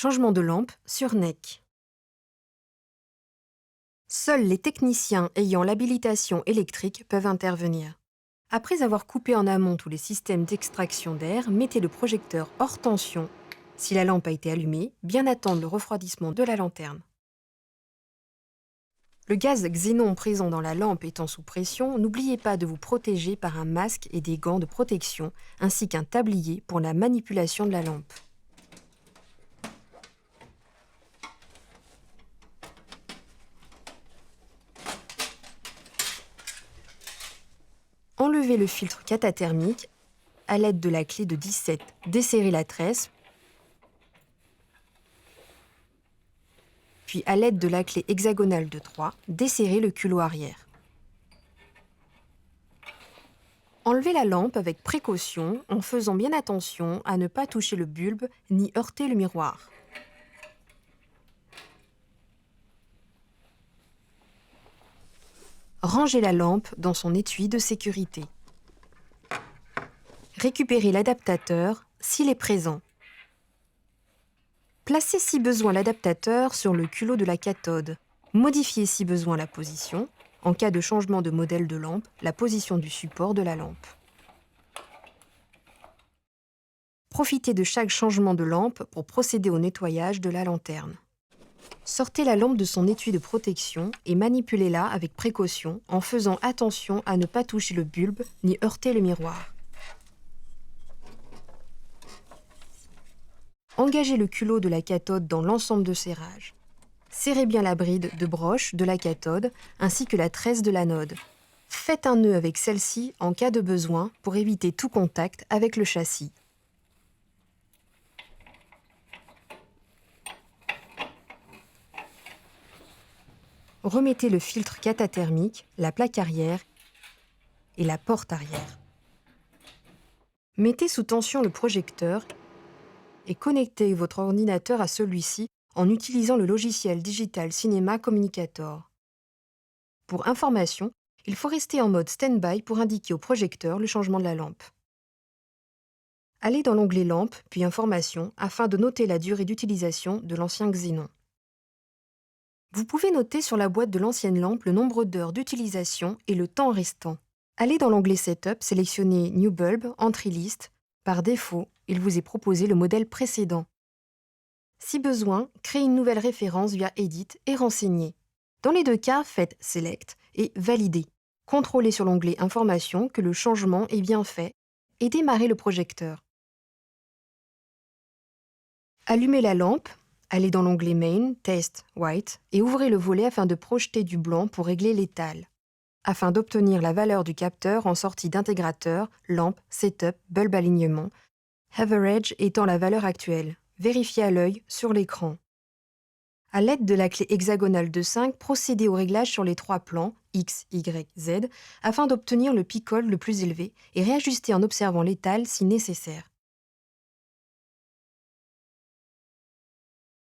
Changement de lampe sur NEC. Seuls les techniciens ayant l'habilitation électrique peuvent intervenir. Après avoir coupé en amont tous les systèmes d'extraction d'air, mettez le projecteur hors tension. Si la lampe a été allumée, bien attendre le refroidissement de la lanterne. Le gaz xénon présent dans la lampe étant sous pression, n'oubliez pas de vous protéger par un masque et des gants de protection, ainsi qu'un tablier pour la manipulation de la lampe. Enlevez le filtre catathermique à l'aide de la clé de 17. Desserrez la tresse, puis à l'aide de la clé hexagonale de 3, desserrez le culot arrière. Enlevez la lampe avec précaution en faisant bien attention à ne pas toucher le bulbe ni heurter le miroir. Rangez la lampe dans son étui de sécurité. Récupérez l'adaptateur s'il est présent. Placez si besoin l'adaptateur sur le culot de la cathode. Modifiez si besoin la position. En cas de changement de modèle de lampe, la position du support de la lampe. Profitez de chaque changement de lampe pour procéder au nettoyage de la lanterne. Sortez la lampe de son étui de protection et manipulez-la avec précaution en faisant attention à ne pas toucher le bulbe ni heurter le miroir. Engagez le culot de la cathode dans l'ensemble de serrage. Serrez bien la bride de broche de la cathode ainsi que la tresse de l'anode. Faites un nœud avec celle-ci en cas de besoin pour éviter tout contact avec le châssis. Remettez le filtre catathermique, la plaque arrière et la porte arrière. Mettez sous tension le projecteur et connectez votre ordinateur à celui-ci en utilisant le logiciel Digital Cinema Communicator. Pour information, il faut rester en mode stand-by pour indiquer au projecteur le changement de la lampe. Allez dans l'onglet Lampe, puis Informations, afin de noter la durée d'utilisation de l'ancien xénon. Vous pouvez noter sur la boîte de l'ancienne lampe le nombre d'heures d'utilisation et le temps restant. Allez dans l'onglet Setup, sélectionnez New Bulb, Entry List. Par défaut, il vous est proposé le modèle précédent. Si besoin, créez une nouvelle référence via Edit et renseignez. Dans les deux cas, faites Select et Valider. Contrôlez sur l'onglet Informations que le changement est bien fait et démarrez le projecteur. Allumez la lampe, allez dans l'onglet Main, Test, White et ouvrez le volet afin de projeter du blanc pour régler l'étal. Afin d'obtenir la valeur du capteur en sortie d'intégrateur, lampe, setup, bulb alignement, average étant la valeur actuelle. Vérifiez à l'œil sur l'écran. À l'aide de la clé hexagonale de 5, procédez au réglage sur les trois plans X, Y, Z afin d'obtenir le picole le plus élevé et réajuster en observant l'étal si nécessaire.